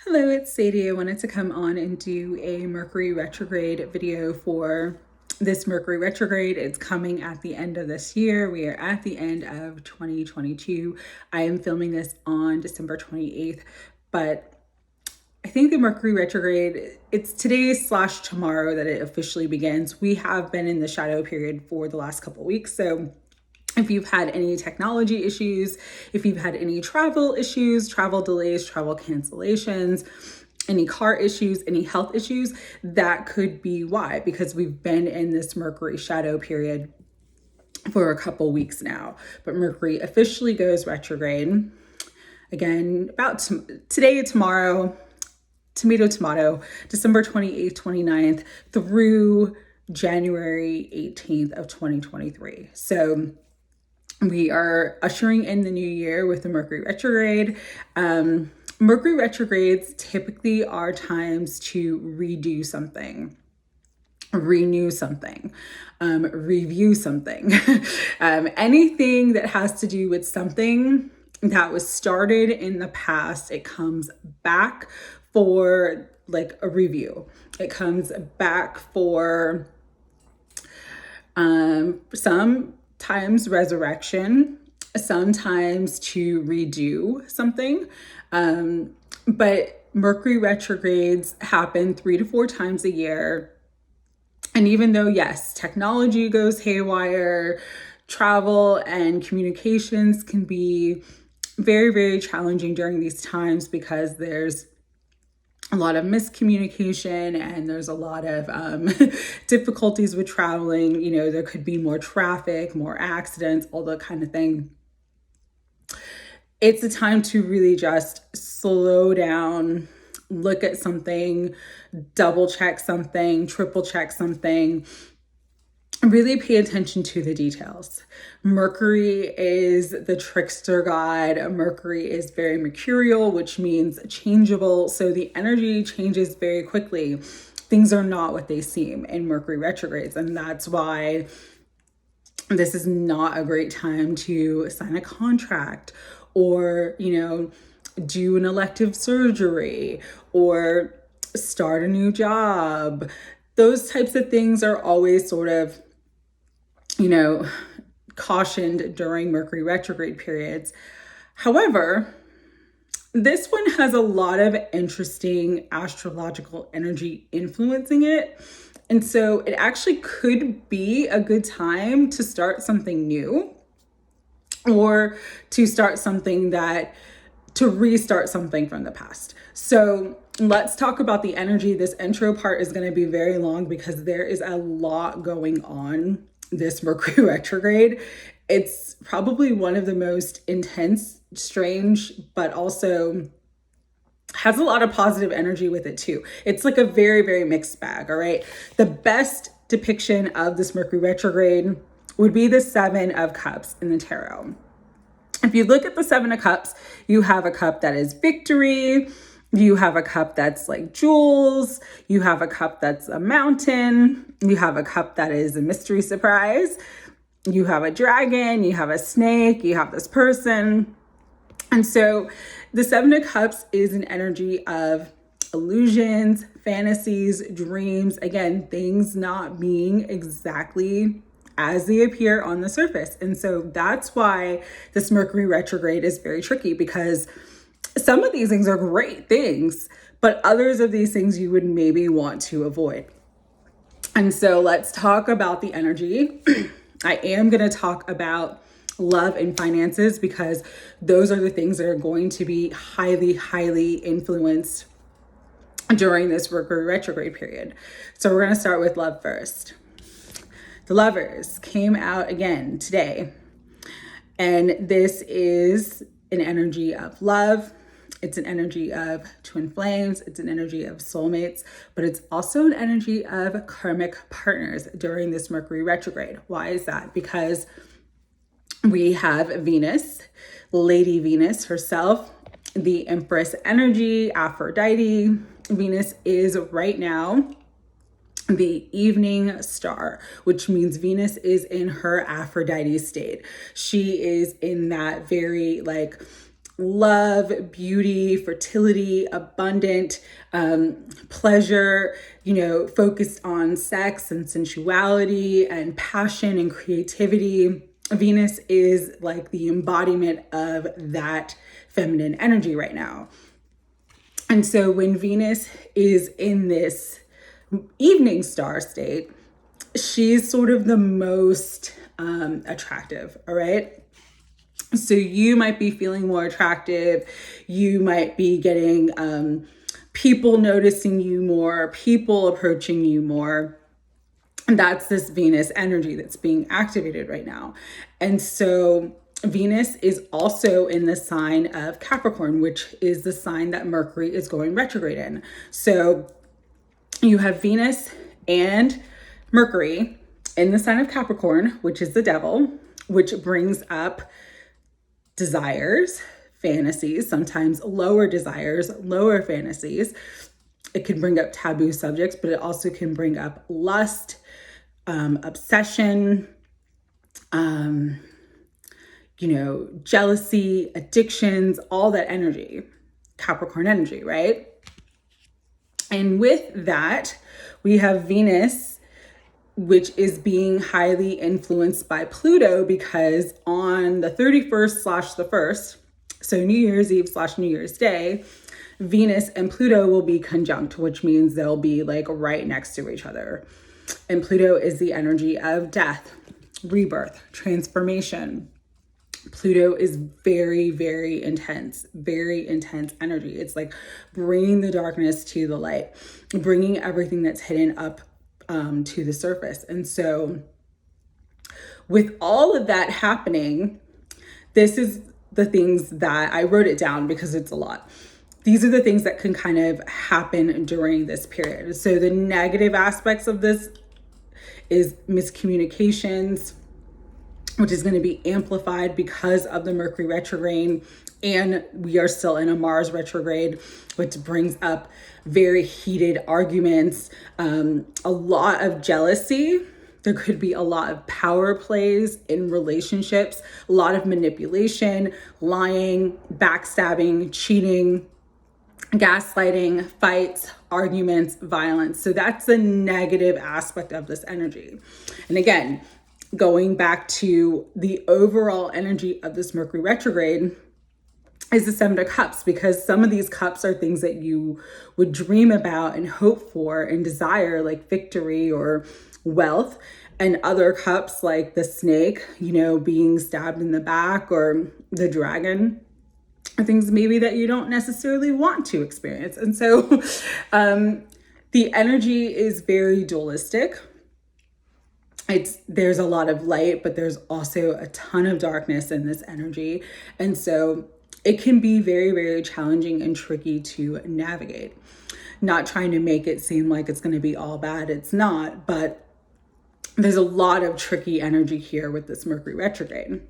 Hello, it's Sadie. I wanted to come on and do a Mercury retrograde video for this Mercury retrograde. It's coming at the end of this year. We are at the end of 2022. I am filming this on December 28th, but I think the Mercury retrograde, it's today/tomorrow that it officially begins. We have been in the shadow period for the last couple of weeks, so if you've had any technology issues, if you've had any travel issues, travel delays, travel cancellations, any car issues, any health issues, that could be why, because we've been in this Mercury shadow period for a couple weeks now. But Mercury officially goes retrograde again about today, tomorrow, tomato, December 28th, 29th through January 18th of 2023. So we are ushering in the new year with the Mercury retrograde. Mercury retrogrades typically are times to redo something, renew something, review something, anything that has to do with something that was started in the past. It comes back for like a review. It comes back for sometimes resurrection, sometimes to redo something. But Mercury retrogrades happen 3 to 4 times a year. And even though, yes, technology goes haywire, travel and communications can be very, very challenging during these times because there's a lot of miscommunication and there's a lot of difficulties with traveling. You know, there could be more traffic, more accidents, all that kind of thing. It's a time to really just slow down, look at something, double check something, triple check something, really pay attention to the details. Mercury is the trickster god. Mercury is very mercurial, which means changeable. So the energy changes very quickly. Things are not what they seem in Mercury retrogrades. And that's why this is not a great time to sign a contract or, do an elective surgery or start a new job. Those types of things are always sort of cautioned during Mercury retrograde periods. However, this one has a lot of interesting astrological energy influencing it. And so it actually could be a good time to start something new or to restart something from the past. So let's talk about the energy. This intro part is going to be very long because there is a lot going on this Mercury retrograde. It's probably one of the most intense, strange, but also has a lot of positive energy with it too. It's like a very, very mixed bag, all right? The best depiction of this Mercury retrograde would be the 7 of Cups in the tarot. If you look at the 7 of Cups, you have a cup that is victory. You have a cup that's like jewels. You have a cup that's a mountain. You have a cup that is a mystery surprise. You have a dragon. You have a snake. You have this person. And so the 7 of Cups is an energy of illusions, fantasies, dreams. Again, things not being exactly as they appear on the surface. And so that's why this Mercury retrograde is very tricky, because some of these things are great things, but others of these things you would maybe want to avoid. And so let's talk about the energy. I am going to talk about love and finances because those are the things that are going to be highly, highly influenced during this Mercury retrograde period. So we're going to start with love first. The Lovers came out again today, and this is an energy of love. It's an energy of twin flames. It's an energy of soulmates, but it's also an energy of karmic partners during this Mercury retrograde. Why is that? Because we have Venus, Lady Venus herself, the Empress energy, Aphrodite. Venus is right now the evening star, which means Venus is in her Aphrodite state. She is in that very love, beauty, fertility, abundant, pleasure, focused on sex and sensuality and passion and creativity. Venus is like the embodiment of that feminine energy right now. And so when Venus is in this evening star state, she's sort of the most attractive, all right? So you might be feeling more attractive. You might be getting people noticing you more, people approaching you more. And that's this Venus energy that's being activated right now. And so Venus is also in the sign of Capricorn, which is the sign that Mercury is going retrograde in. So you have Venus and Mercury in the sign of Capricorn, which is the devil, which brings up desires, fantasies, sometimes lower desires, lower fantasies. It can bring up taboo subjects, but it also can bring up lust, obsession, jealousy, addictions, all that energy, Capricorn energy, right? And with that, we have Venus, which is being highly influenced by Pluto, because on the 31st / the 1st, so New Year's Eve / New Year's Day, Venus and Pluto will be conjunct, which means they'll be like right next to each other. And Pluto is the energy of death, rebirth, transformation. Pluto is very, very intense energy. It's like bringing the darkness to the light, bringing everything that's hidden up to the surface. And so with all of that happening, this is the things that I wrote it down because it's a lot. These are the things that can kind of happen during this period. So the negative aspects of this is miscommunications, which is going to be amplified because of the Mercury retrograde. And we are still in a Mars retrograde, which brings up very heated arguments, a lot of jealousy. There could be a lot of power plays in relationships, a lot of manipulation, lying, backstabbing, cheating, gaslighting, fights, arguments, violence. So that's the negative aspect of this energy. And again, going back to the overall energy of this Mercury retrograde is the 7 of Cups, because some of these cups are things that you would dream about and hope for and desire, like victory or wealth. And other cups, like the snake, being stabbed in the back, or the dragon, are things maybe that you don't necessarily want to experience. And so the energy is very dualistic. There's a lot of light, but there's also a ton of darkness in this energy. And so it can be very, very challenging and tricky to navigate. Not trying to make it seem like it's going to be all bad. It's not, but there's a lot of tricky energy here with this Mercury retrograde.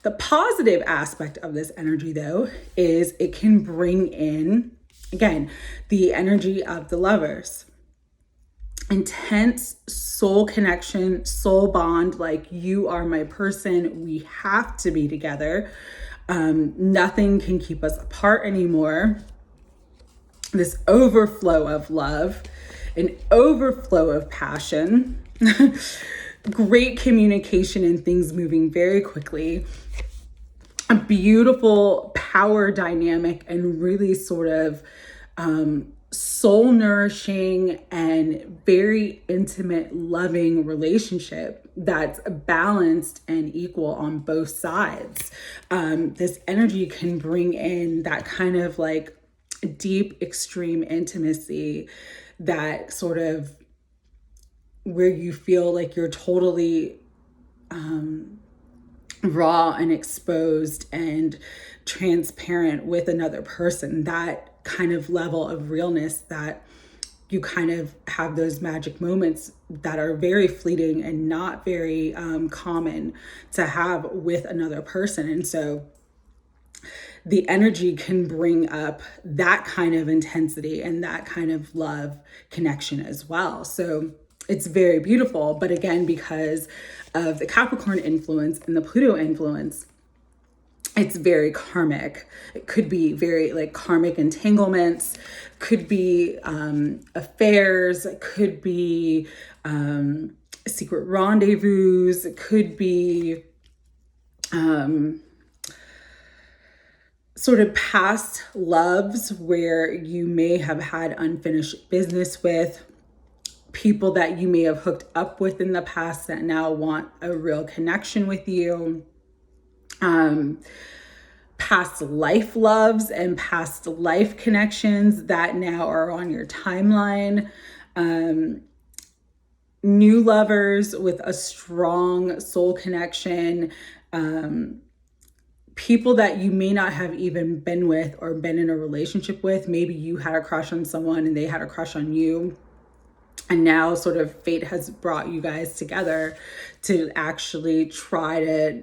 The positive aspect of this energy, though, is it can bring in, again, the energy of the lovers. Intense soul connection, soul bond, like you are my person, we have to be together. Nothing can keep us apart anymore. This overflow of love, an overflow of passion, great communication and things moving very quickly, a beautiful power dynamic, and really sort of soul nourishing and very intimate, loving relationship that's balanced and equal on both sides. This energy can bring in that kind of like deep, extreme intimacy, that sort of where you feel like you're totally raw and exposed and transparent with another person. That kind of level of realness, that you kind of have those magic moments that are very fleeting and not very common to have with another person. And so the energy can bring up that kind of intensity and that kind of love connection as well. So it's very beautiful. But again, because of the Capricorn influence and the Pluto influence, It's very karmic. It could be very like karmic entanglements, could be affairs, it could be secret rendezvous, it could be sort of past loves where you may have had unfinished business with, people that you may have hooked up with in the past that now want a real connection with you. Past life loves and past life connections that now are on your timeline. New lovers with a strong soul connection. People that you may not have even been with or been in a relationship with. Maybe you had a crush on someone and they had a crush on you. And now sort of fate has brought you guys together to actually try to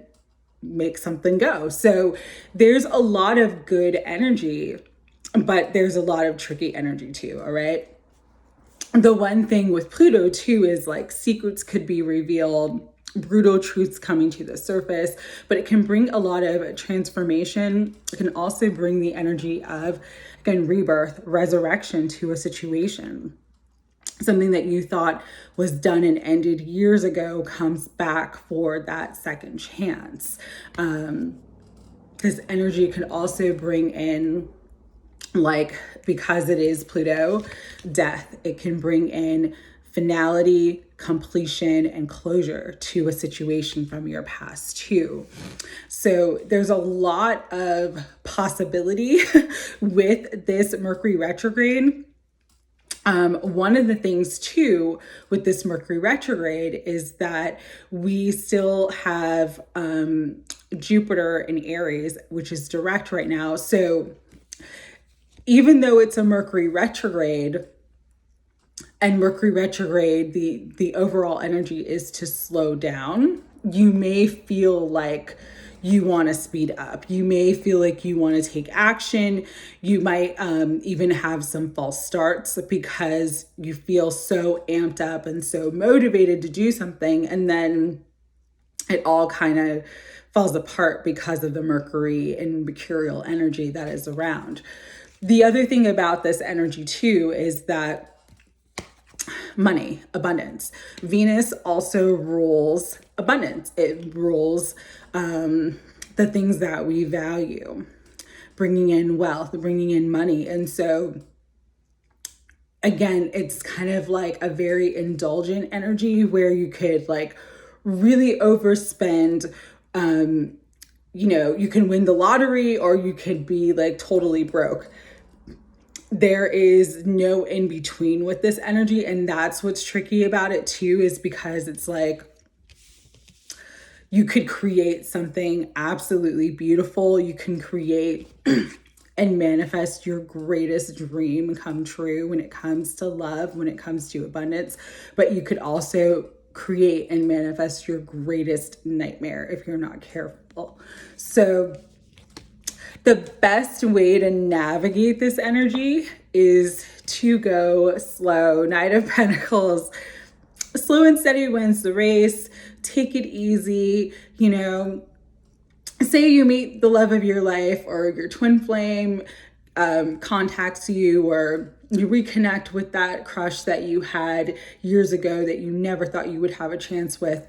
make something go. So there's a lot of good energy, but there's a lot of tricky energy too, all right? The one thing with Pluto too is like secrets could be revealed, brutal truths coming to the surface, but it can bring a lot of transformation. It can also bring the energy of, again, rebirth, resurrection to a situation. Something that you thought was done and ended years ago comes back for that second chance. This energy can also bring in, like, because it is Pluto, death. It can bring in finality, completion, and closure to a situation from your past too. So there's a lot of possibility with this Mercury retrograde. One of the things too with this Mercury retrograde is that we still have Jupiter in Aries, which is direct right now. So even though it's a Mercury retrograde, and Mercury retrograde, the overall energy is to slow down, you may feel like you want to speed up. You may feel like you want to take action. You might even have some false starts because you feel so amped up and so motivated to do something. And then it all kind of falls apart because of the Mercury and mercurial energy that is around. The other thing about this energy too is that money, abundance. Venus also rules abundance. It rules the things that we value, bringing in wealth, bringing in money. And so again, it's kind of like a very indulgent energy where you could like really overspend. You can win the lottery or you could be like totally broke. There is no in between with this energy. And that's what's tricky about it too, is because it's like, you could create something absolutely beautiful. You can create and manifest your greatest dream come true when it comes to love, when it comes to abundance. But you could also create and manifest your greatest nightmare if you're not careful. So the best way to navigate this energy is to go slow. Knight of Pentacles, slow and steady wins the race. Take it easy. Say you meet the love of your life or your twin flame contacts you, or you reconnect with that crush that you had years ago that you never thought you would have a chance with.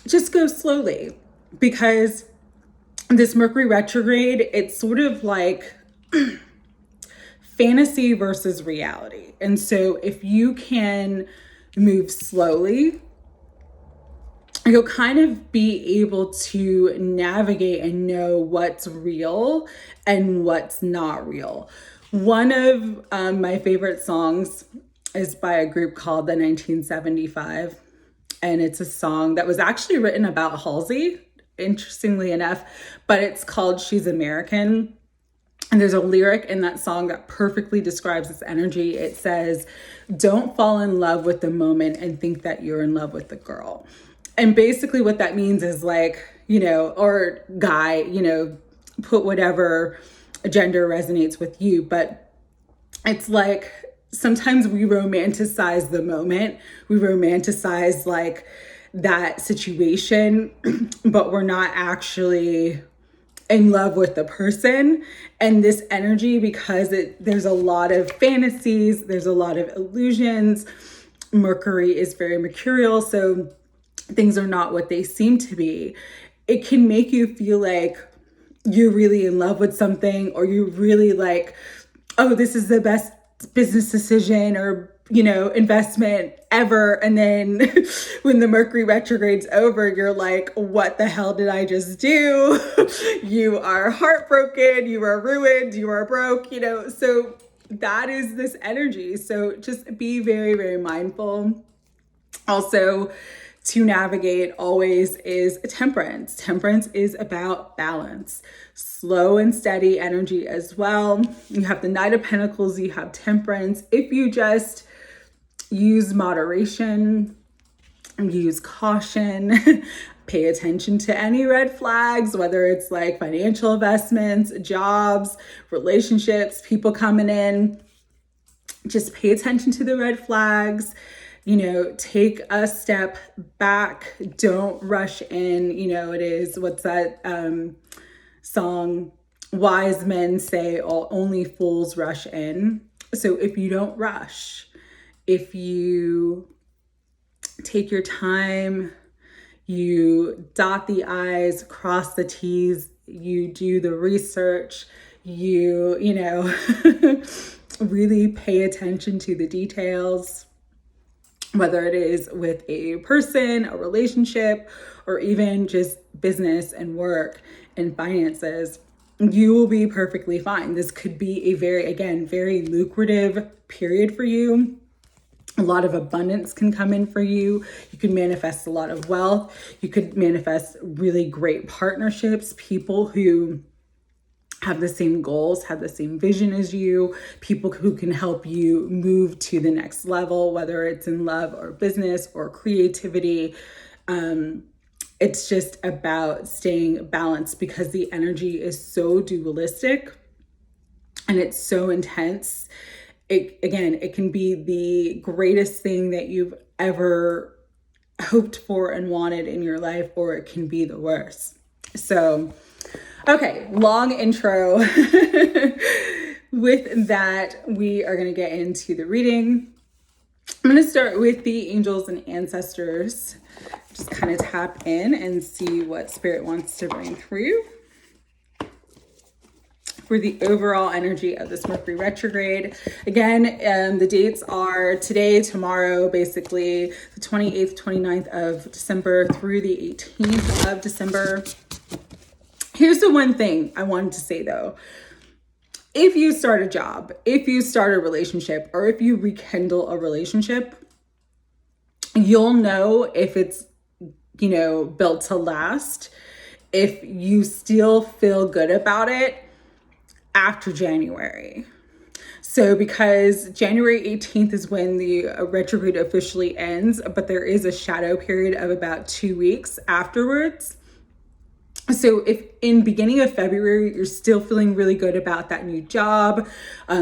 Just go slowly, because this Mercury retrograde, it's sort of like fantasy versus reality. And so if you can move slowly, you'll kind of be able to navigate and know what's real and what's not real. One of my favorite songs is by a group called the 1975. And it's a song that was actually written about Halsey, interestingly enough, but it's called She's American. And there's a lyric in that song that perfectly describes this energy. It says, "Don't fall in love with the moment and think that you're in love with the girl." And basically what that means is like, or guy, put whatever gender resonates with you. But it's like, sometimes we romanticize the moment. We romanticize like that situation, but we're not actually in love with the person. And this energy, because there's a lot of fantasies, there's a lot of illusions. Mercury is very mercurial, so things are not what they seem to be. It can make you feel like you're really in love with something, or you really like, oh, this is the best business decision or, you know, investment ever. And then when the Mercury retrograde's over, you're like, what the hell did I just do? You are heartbroken, you are ruined, you are broke, you know. So that is this energy. So just be very, very mindful. Also, to navigate always is temperance. Temperance is about balance, slow and steady energy as well. You have the Knight of Pentacles, you have temperance. If you just use moderation, use caution, pay attention to any red flags, whether it's like financial investments, jobs, relationships, people coming in, just pay attention to the red flags. You know, take a step back. Don't rush in. You know, it is, what's that song? Wise men say only fools rush in. So if you don't rush, if you take your time, you dot the I's, cross the T's, you do the research, you know, really pay attention to the details, whether it is with a person, a relationship, or even just business and work and finances, you will be perfectly fine. This could be a very lucrative period for you. A lot of abundance can come in for you. You can manifest a lot of wealth. You could manifest really great partnerships, people who have the same goals, have the same vision as you, people who can help you move to the next level, whether it's in love or business or creativity. It's just about staying balanced, because the energy is so dualistic and it's so intense. It can be the greatest thing that you've ever hoped for and wanted in your life, or it can be the worst. So, okay, long intro. With that, we are going to get into the reading. I'm going to start with the angels and ancestors. Just kind of tap in and see what Spirit wants to bring through for the overall energy of this Mercury retrograde. Again, the dates are today, tomorrow, basically the 28th, 29th of December through the 18th of December. Here's the one thing I wanted to say though. If you start a job, if you start a relationship, or if you rekindle a relationship, you'll know if it's, you know, built to last, if you still feel good about it after January. So because January 18th is when the retrograde officially ends, but there is a shadow period of about 2 weeks afterwards. So if in beginning of February, you're still feeling really good about that new job,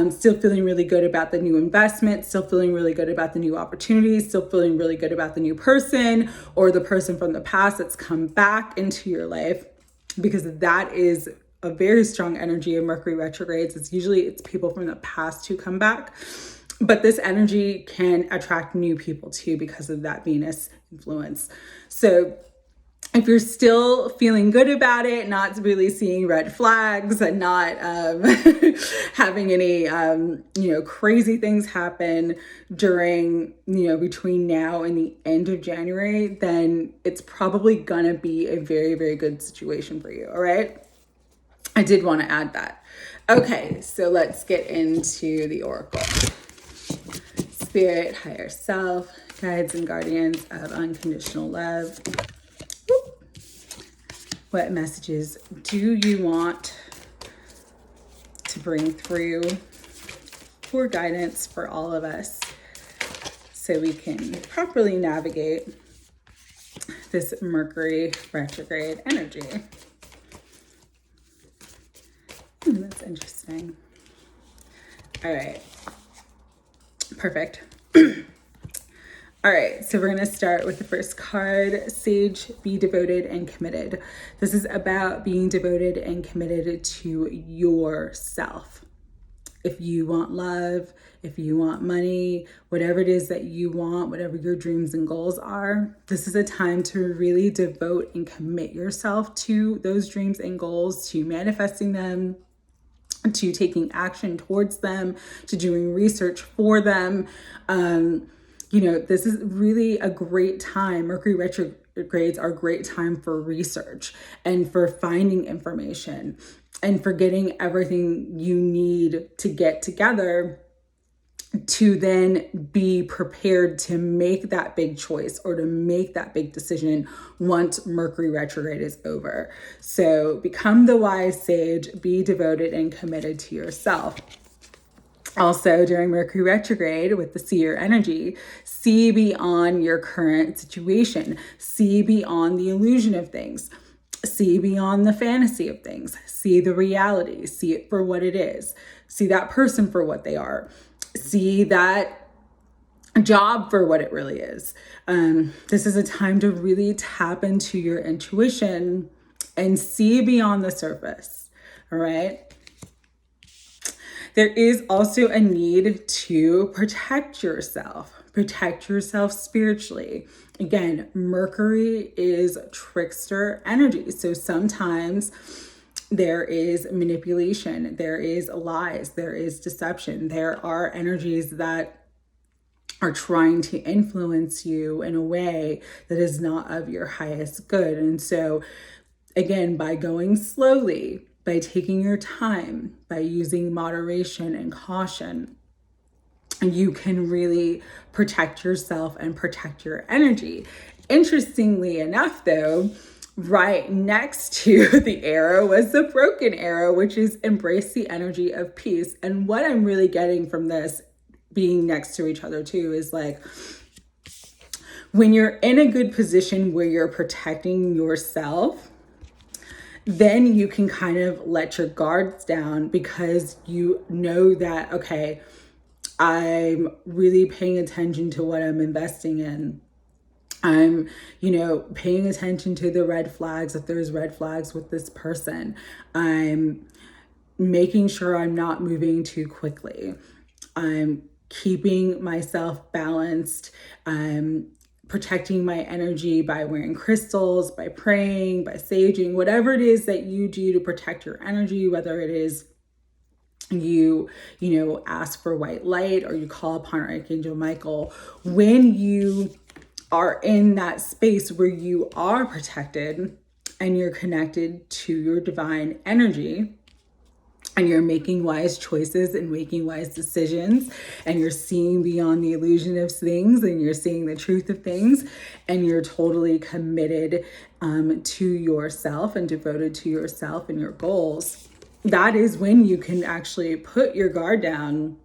still feeling really good about the new investment, still feeling really good about the new opportunities, still feeling really good about the new person or the person from the past that's come back into your life, because that is a very strong energy of Mercury retrogrades. It's people from the past who come back. But this energy can attract new people too because of that Venus influence. So if you're still feeling good about it, not really seeing red flags and not having any, crazy things happen during, between now and the end of January, then it's probably gonna be a very, very good situation for you. All right. I did want to add that. Okay. So let's get into the Oracle. Spirit, higher self, guides and guardians of unconditional love. What messages do you want to bring through for guidance for all of us so we can properly navigate this Mercury retrograde energy? That's interesting. All right. Perfect. All right, so we're going to start with the first card, Sage, be devoted and committed. This is about being devoted and committed to yourself. If you want love, if you want money, whatever it is that you want, whatever your dreams and goals are, this is a time to really devote and commit yourself to those dreams and goals, to manifesting them, to taking action towards them, to doing research for them. This is really a great time. Mercury retrogrades are a great time for research and for finding information and for getting everything you need to get together to then be prepared to make that big choice or to make that big decision once Mercury retrograde is over. So become the wise sage, be devoted and committed to yourself. Also, during Mercury retrograde with the seer energy, see beyond your current situation, see beyond the illusion of things, see beyond the fantasy of things, see the reality, see it for what it is, see that person for what they are, see that job for what it really is. This is a time to really tap into your intuition and see beyond the surface, all right? There is also a need to protect yourself spiritually. Again, Mercury is trickster energy. So sometimes there is manipulation, there is lies, there is deception. There are energies that are trying to influence you in a way that is not of your highest good. And so, again, by going slowly, by taking your time, by using moderation and caution, you can really protect yourself and protect your energy. Interestingly enough, though, right next to the arrow was the broken arrow, which is embrace the energy of peace. And what I'm really getting from this being next to each other too is like, when you're in a good position where you're protecting yourself, then you can kind of let your guards down because you know that, okay, I'm really paying attention to what I'm investing in. I'm, paying attention to the red flags, if there's red flags with this person. I'm making sure I'm not moving too quickly. I'm keeping myself balanced. I'm protecting my energy by wearing crystals, by praying, by saging, whatever it is that you do to protect your energy, whether it is you ask for white light or you call upon Archangel Michael. When you are in that space where you are protected and you're connected to your divine energy, and you're making wise choices and making wise decisions, and you're seeing beyond the illusion of things, and you're seeing the truth of things, and you're totally committed to yourself and devoted to yourself and your goals, that is when you can actually put your guard down,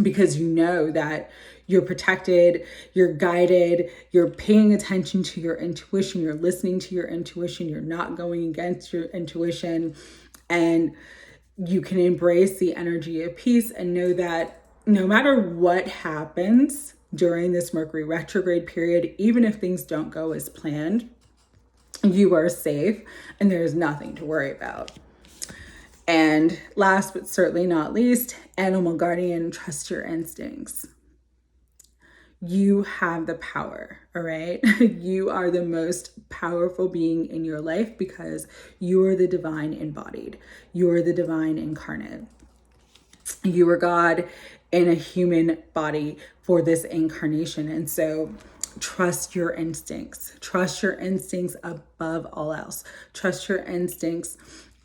because you know that you're protected, you're guided, you're paying attention to your intuition, you're listening to your intuition, you're not going against your intuition, and you can embrace the energy of peace and know that no matter what happens during this Mercury retrograde period, even if things don't go as planned, you are safe and there's nothing to worry about. And last but certainly not least, animal guardian, trust your instincts. You have the power, all right? You are the most powerful being in your life because you are the divine embodied. You are the divine incarnate. You are God in a human body for this incarnation. And so trust your instincts. Trust your instincts above all else. Trust your instincts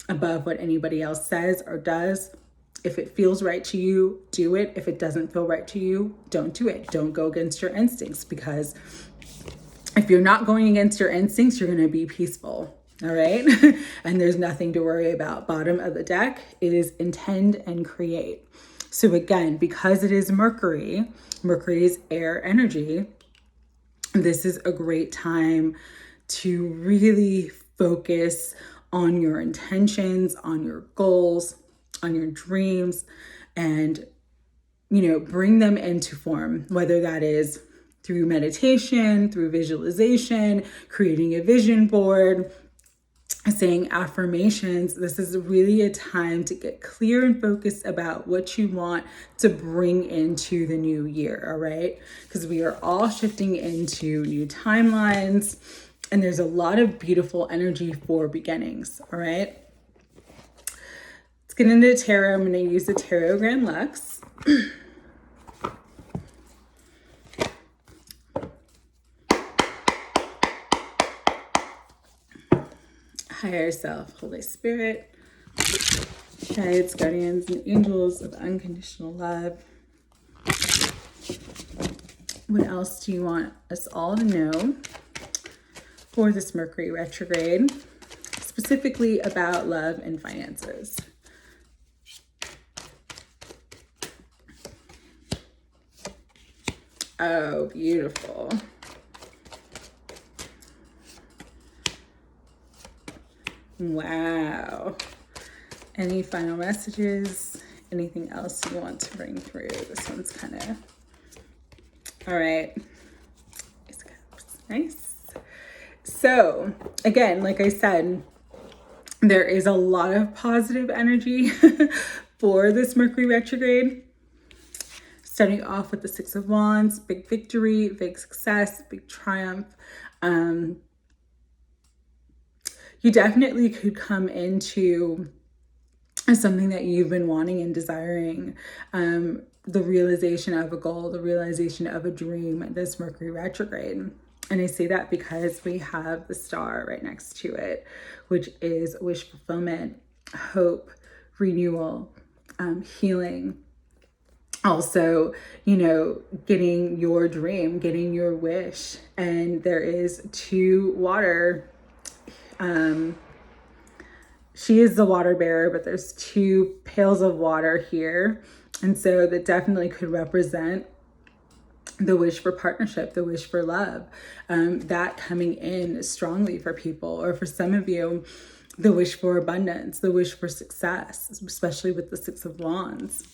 above what anybody else says or does. If it feels right to you, do it. If it doesn't feel right to you, don't do it. Don't go against your instincts, because if you're not going against your instincts, you're going to be peaceful. All right. And there's nothing to worry about. Bottom of the deck is intend and create. So again, because it is Mercury's air energy, this is a great time to really focus on your intentions, on your goals, on your dreams, and bring them into form, whether that is through meditation, through visualization, creating a vision board, saying affirmations. This is really a time to get clear and focused about what you want to bring into the new year, all right? Because we are all shifting into new timelines, and there's a lot of beautiful energy for beginnings, all right? Let's get into tarot. I'm going to use the Tarogram Luxe. Higher self, Holy Spirit, guides, guardians, and angels of unconditional love. What else do you want us all to know for this Mercury retrograde, specifically about love and finances? Oh, beautiful. Wow. Any final messages? Anything else you want to bring through? This one's kind of... All right. Nice. So, again, like I said, there is a lot of positive energy for this Mercury retrograde. Starting off with the Six of Wands, big victory, big success, big triumph. You definitely could come into something that you've been wanting and desiring, the realization of a goal, the realization of a dream, this Mercury retrograde. And I say that because we have the star right next to it, which is wish fulfillment, hope, renewal, healing. Also, you know, getting your dream, getting your wish. And there is two water. She is the water bearer, but there's two pails of water here. And so that definitely could represent the wish for partnership, the wish for love, that coming in strongly for people, or for some of you, the wish for abundance, the wish for success, especially with the Six of Wands.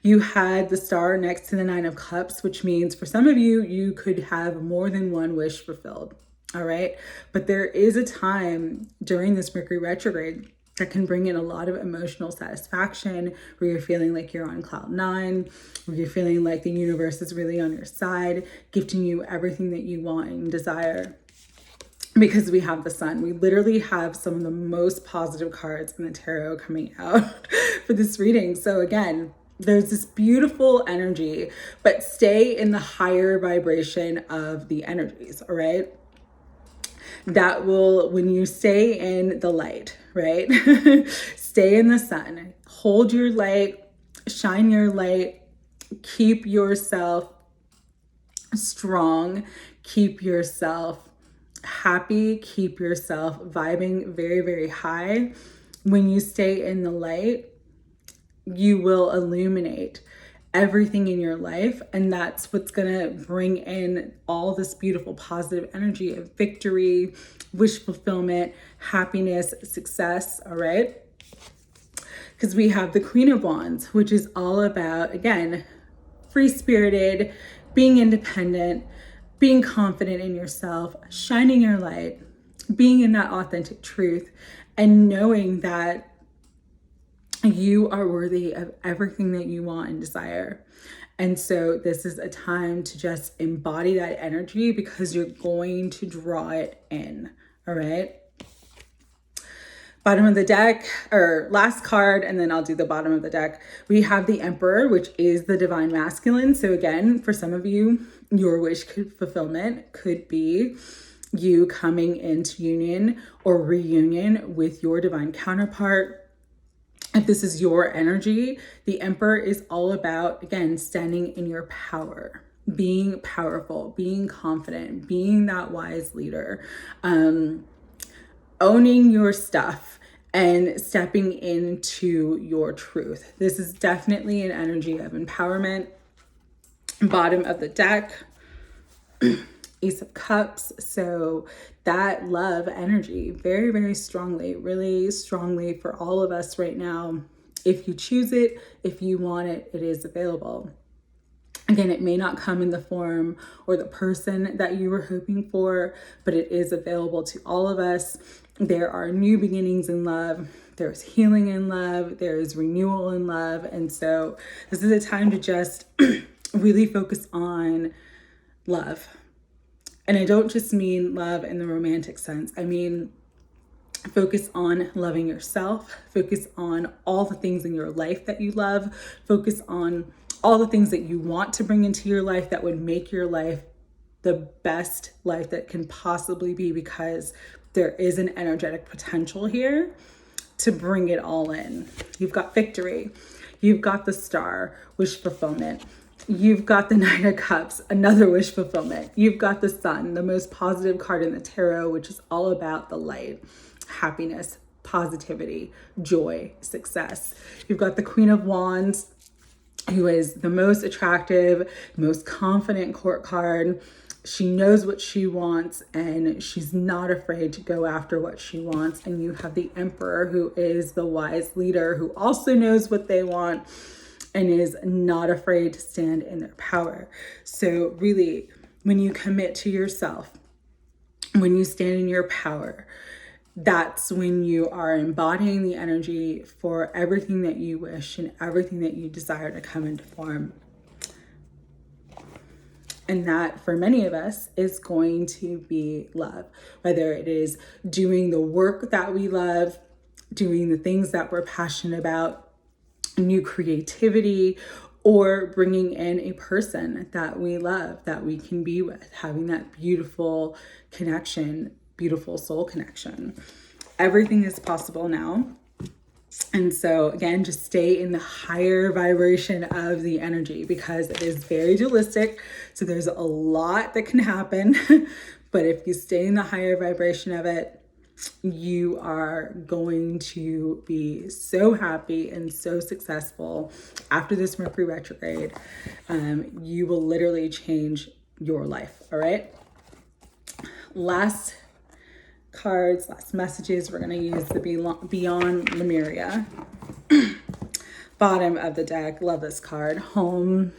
You had the star next to the Nine of Cups, which means for some of you, you could have more than one wish fulfilled. All right. But there is a time during this Mercury retrograde that can bring in a lot of emotional satisfaction, where you're feeling like you're on cloud nine, where you're feeling like the universe is really on your side, gifting you everything that you want and desire. Because we have the sun. We literally have some of the most positive cards in the tarot coming out for this reading. So again, there's this beautiful energy, but stay in the higher vibration of the energies, all right? That will, when you stay in the light, right? Stay in the sun, hold your light, shine your light, keep yourself strong, keep yourself happy, keep yourself vibing very, very high. When you stay in the light, you will illuminate everything in your life, and that's what's gonna bring in all this beautiful positive energy of victory, wish fulfillment, happiness, success. All right, because we have the Queen of Wands, which is all about, again, free-spirited, being independent, being confident in yourself, shining your light, being in that authentic truth, and knowing that you are worthy of everything that you want and desire. And so this is a time to just embody that energy, because you're going to draw it in. All right. Bottom of the deck, or last card, and then I'll do the bottom of the deck. We have the Emperor, which is the divine masculine. So again, for some of you, your wish fulfillment could be you coming into union or reunion with your divine counterpart. If this is your energy, the Emperor is all about, again, standing in your power, being powerful, being confident, being that wise leader, owning your stuff and stepping into your truth. This is definitely an energy of empowerment. Bottom of the deck, Ace of Cups. So that love energy, very, very strongly, really strongly for all of us right now. If you choose it, if you want it, it is available. Again, it may not come in the form or the person that you were hoping for, but it is available to all of us. There are new beginnings in love. There's healing in love. There is renewal in love. And so this is a time to just really focus on love. And I don't just mean love in the romantic sense. I mean, focus on loving yourself. Focus on all the things in your life that you love. Focus on all the things that you want to bring into your life that would make your life the best life that can possibly be, because there is an energetic potential here to bring it all in. You've got victory. You've got the Star, wish fulfillment. You've got the Nine of Cups, another wish fulfillment. You've got the Sun, the most positive card in the tarot, which is all about the light, happiness, positivity, joy, success. You've got the Queen of Wands, who is the most attractive, most confident court card. She knows what she wants and she's not afraid to go after what she wants. And you have the Emperor, who is the wise leader, who also knows what they want and is not afraid to stand in their power. So really, when you commit to yourself, when you stand in your power, that's when you are embodying the energy for everything that you wish and everything that you desire to come into form. And that, for many of us, is going to be love. Whether it is doing the work that we love, doing the things that we're passionate about, new creativity, or bringing in a person that we love, that we can be with, having that beautiful connection, beautiful soul connection. Everything is possible now. And so again, just stay in the higher vibration of the energy, because it is very dualistic. So there's a lot that can happen, but if you stay in the higher vibration of it, you are going to be so happy and so successful after this Mercury retrograde. You will literally change your life. All right. Last cards, last messages. We're going to use the Beyond Lemuria. Bottom of the deck. Love this card. Home.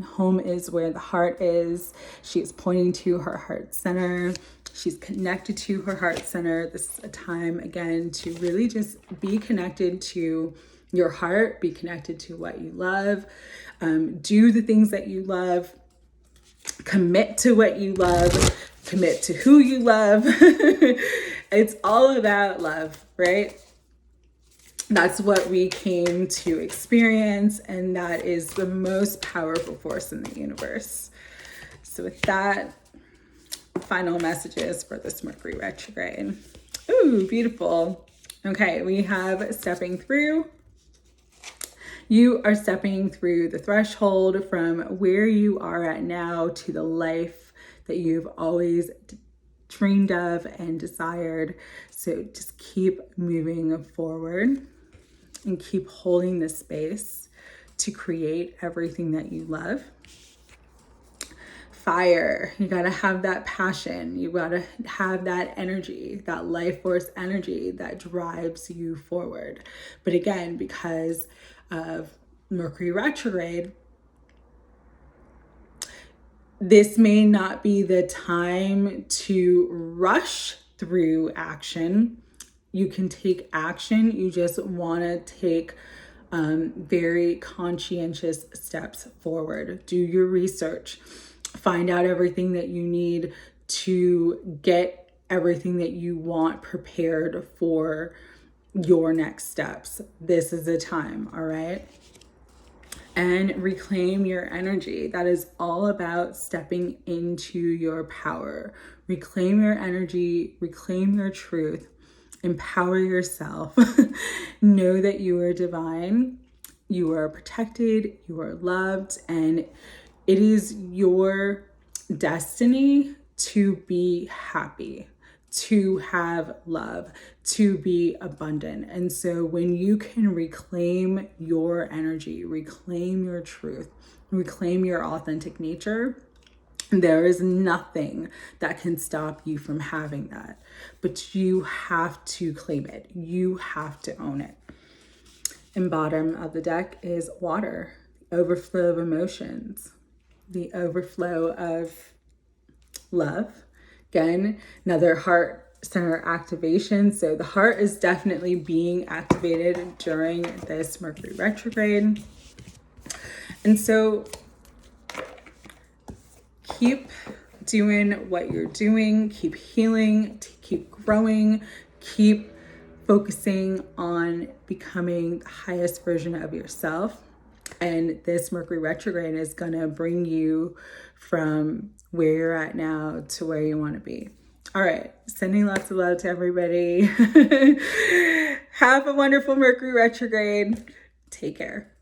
Home is where the heart is. She is pointing to her heart center. She's connected to her heart center. This is a time, again, to really just be connected to your heart, be connected to what you love, do the things that you love, commit to what you love, commit to who you love. It's all about love, right? That's what we came to experience, and that is the most powerful force in the universe. So with that, final messages for this Mercury retrograde. Ooh, beautiful. Okay, we have stepping through. You are stepping through the threshold from where you are at now to the life that you've always dreamed of and desired. So just keep moving forward and keep holding this space to create everything that you love. Fire, you gotta have that passion. You gotta have that energy, that life force energy that drives you forward. But again, because of Mercury retrograde, this may not be the time to rush through action. You can take action. You just want to take very conscientious steps forward. Do your research. Find out everything that you need to get everything that you want prepared for your next steps. This is the time, all right? And reclaim your energy. That is all about stepping into your power. Reclaim your energy, reclaim your truth, empower yourself. Know that you are divine, you are protected, you are loved, and it is your destiny to be happy, to have love, to be abundant. And so when you can reclaim your energy, reclaim your truth, reclaim your authentic nature, there is nothing that can stop you from having that. But you have to claim it. You have to own it. And bottom of the deck is water, overflow of emotions. the overflow of love. Again, another heart center activation. So the heart is definitely being activated during this Mercury retrograde. And so keep doing what you're doing, keep healing, keep growing, keep focusing on becoming the highest version of yourself. And this Mercury retrograde is going to bring you from where you're at now to where you want to be. All right, sending lots of love to everybody. Have a wonderful Mercury retrograde. Take care.